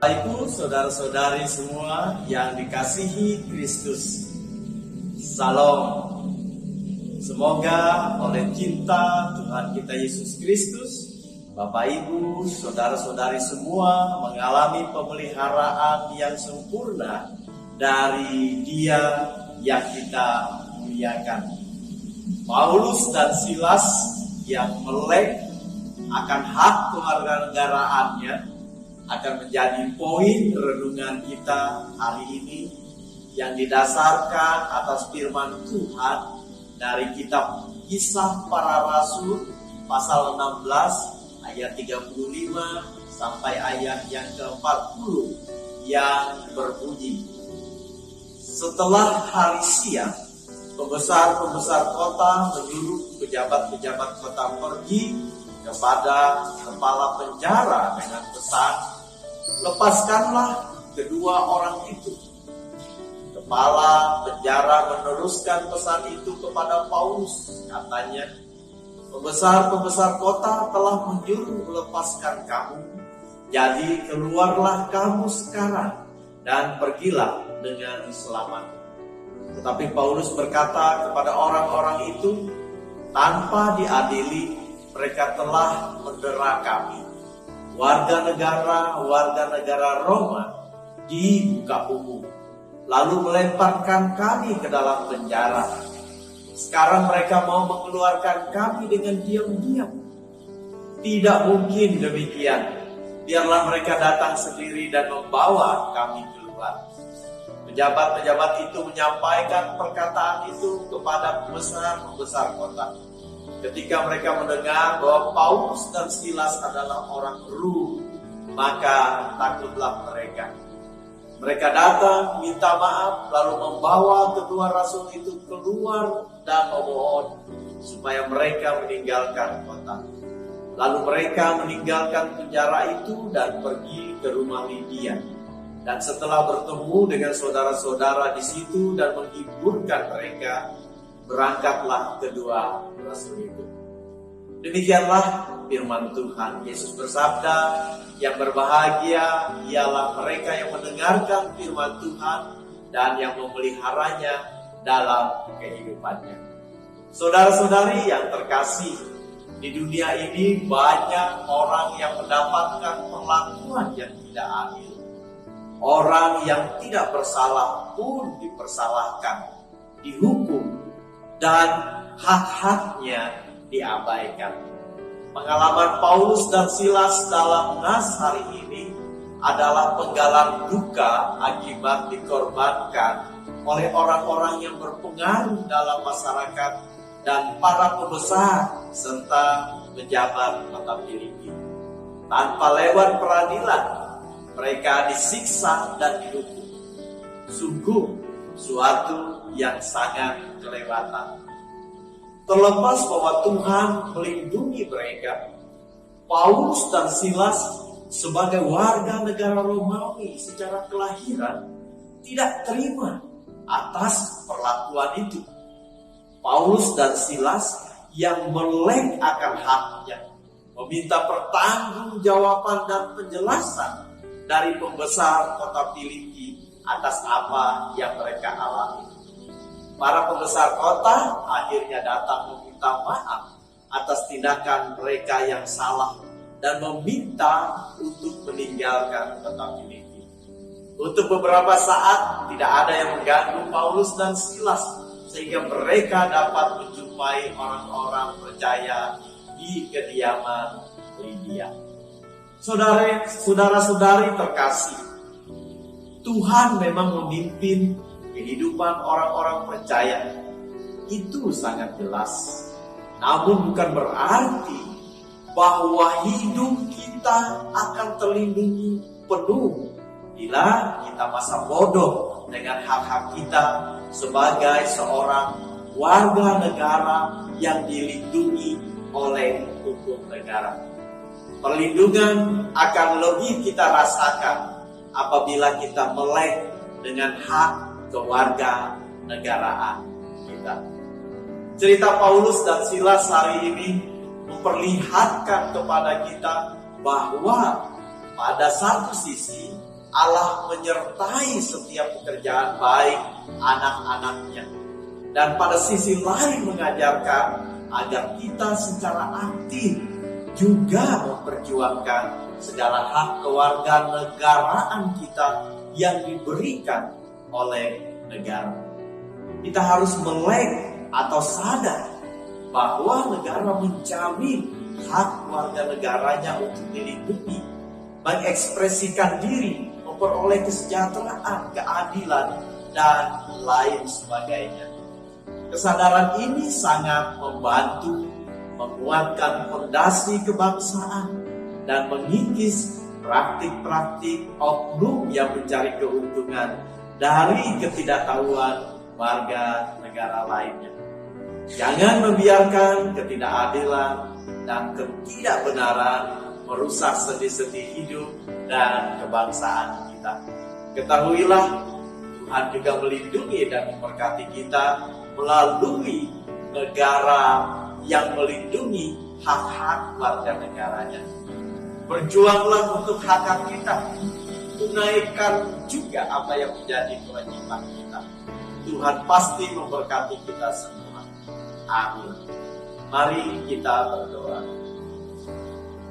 Ibu, saudara-saudari semua yang dikasihi Kristus, Salam. Semoga oleh cinta Tuhan kita Yesus Kristus, Bapak Ibu, saudara-saudari semua mengalami pemeliharaan yang sempurna dari Dia yang kita muliakan. Paulus dan Silas yang melek akan hak kewarganegaraannya akan menjadi poin renungan kita hari ini yang didasarkan atas firman Tuhan dari kitab Kisah Para Rasul pasal 16 ayat 35 sampai ayat yang ke-40 yang berbunyi, setelah hari siang, pembesar-pembesar kota menyuruh pejabat-pejabat kota pergi kepada kepala penjara dengan pesan, lepaskanlah kedua orang itu. Kepala penjara meneruskan pesan itu kepada Paulus. Katanya, pembesar-pembesar kota telah menyuruh melepaskan kamu. Jadi keluarlah kamu sekarang dan pergilah dengan selamat. Tetapi Paulus berkata kepada orang-orang itu, tanpa diadili, mereka telah mendera kami, warga negara Roma, di muka umum, lalu melemparkan kami ke dalam penjara. Sekarang mereka mau mengeluarkan kami dengan diam-diam. Tidak mungkin demikian. Biarlah mereka datang sendiri dan membawa kami keluar. Pejabat-pejabat itu menyampaikan perkataan itu kepada pembesar-pembesar kota. Ketika mereka mendengar bahwa Paulus dan Silas adalah orang Rum, maka takutlah mereka. Mereka datang minta maaf, lalu membawa kedua rasul itu keluar dan memohon supaya mereka meninggalkan kota. Lalu mereka meninggalkan penjara itu dan pergi ke rumah Lydia. Dan setelah bertemu dengan saudara-saudara di situ dan menghiburkan mereka, berangkatlah kedua rasul itu. Demikianlah firman Tuhan. Yesus bersabda, yang berbahagia ialah mereka yang mendengarkan firman Tuhan dan yang memeliharanya dalam kehidupannya. Saudara-saudari yang terkasih, di dunia ini banyak orang yang mendapatkan perlakuan yang tidak adil. Orang yang tidak bersalah pun dipersalahkan, dihukum, dan hak-haknya diabaikan. Pengalaman Paulus dan Silas dalam nas hari ini adalah penggalan duka akibat dikorbankan oleh orang-orang yang berpengaruh dalam masyarakat dan para pembesar serta pejabat kota Filipi. Tanpa lewat peradilan, mereka disiksa dan dihukum. Sungguh suatu yang sangat kelewatan. Terlepas bahwa Tuhan melindungi mereka, Paulus dan Silas sebagai warga negara Romawi secara kelahiran tidak terima atas perlakuan itu. Paulus dan Silas yang melek akan haknya meminta pertanggungjawaban dan penjelasan dari pembesar kota Filipi atas apa yang mereka alami. Para pembesar kota akhirnya datang meminta maaf atas tindakan mereka yang salah dan meminta untuk meninggalkan kota Filipi. Untuk beberapa saat tidak ada yang mengganggu Paulus dan Silas sehingga mereka dapat menjumpai orang-orang percaya di kediaman Lydia. Saudara-saudari terkasih, Tuhan memang memimpin kehidupan orang-orang percaya. Itu sangat jelas. Namun bukan berarti bahwa hidup kita akan terlindungi penuh bila kita masa bodoh dengan hak-hak kita sebagai seorang warga negara yang dilindungi oleh hukum negara. Perlindungan akan lebih kita rasakan apabila kita melek dengan hak kewarganegaraan kita. Cerita Paulus dan Silas hari ini memperlihatkan kepada kita bahwa pada satu sisi Allah menyertai setiap pekerjaan baik anak-anaknya. Dan pada sisi lain mengajarkan agar kita secara aktif juga memperjuangkan segala hak kewarganegaraan kita yang diberikan oleh negara. Kita harus melek atau sadar bahwa negara menjamin hak warga negaranya untuk dilindungi, mengekspresikan diri, memperoleh kesejahteraan, keadilan, dan lain sebagainya. Kesadaran ini sangat membantu menguatkan fondasi kebangsaan dan mengikis praktik-praktik oknum yang mencari keuntungan dari ketidaktahuan warga negara lainnya. Jangan membiarkan ketidakadilan dan ketidakbenaran merusak seni-seni hidup dan kebangsaan kita. Ketahuilah, Tuhan juga melindungi dan memberkati kita melalui negara yang melindungi hak-hak warga negaranya. Berjuanglah untuk hak-hak kita. Tunaikan juga apa yang menjadi kewajiban kita. Tuhan pasti memberkati kita semua. Amin. Mari kita berdoa.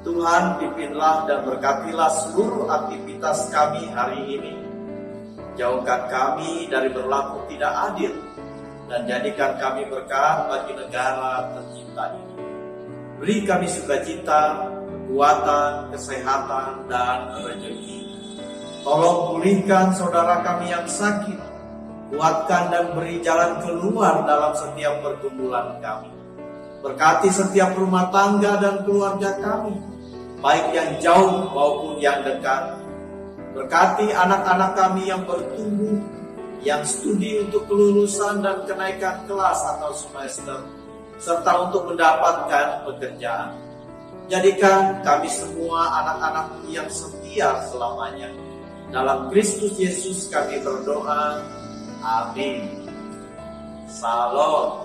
Tuhan, pimpinlah dan berkatilah seluruh aktivitas kami hari ini. Jauhkan kami dari berlaku tidak adil dan jadikan kami berkah bagi negara tercinta ini. Beri kami sukacita, kekuatan, kesehatan, dan rezeki. Tolong pulihkan saudara kami yang sakit, kuatkan dan beri jalan keluar dalam setiap pergumulan kami. Berkati setiap rumah tangga dan keluarga kami, baik yang jauh maupun yang dekat. Berkati anak-anak kami yang bertumbuh, yang studi untuk kelulusan dan kenaikan kelas atau semester, serta untuk mendapatkan pekerjaan. Jadikan kami semua anak-anak yang setia selamanya. Dalam Kristus Yesus kami berdoa. Amin. Salam.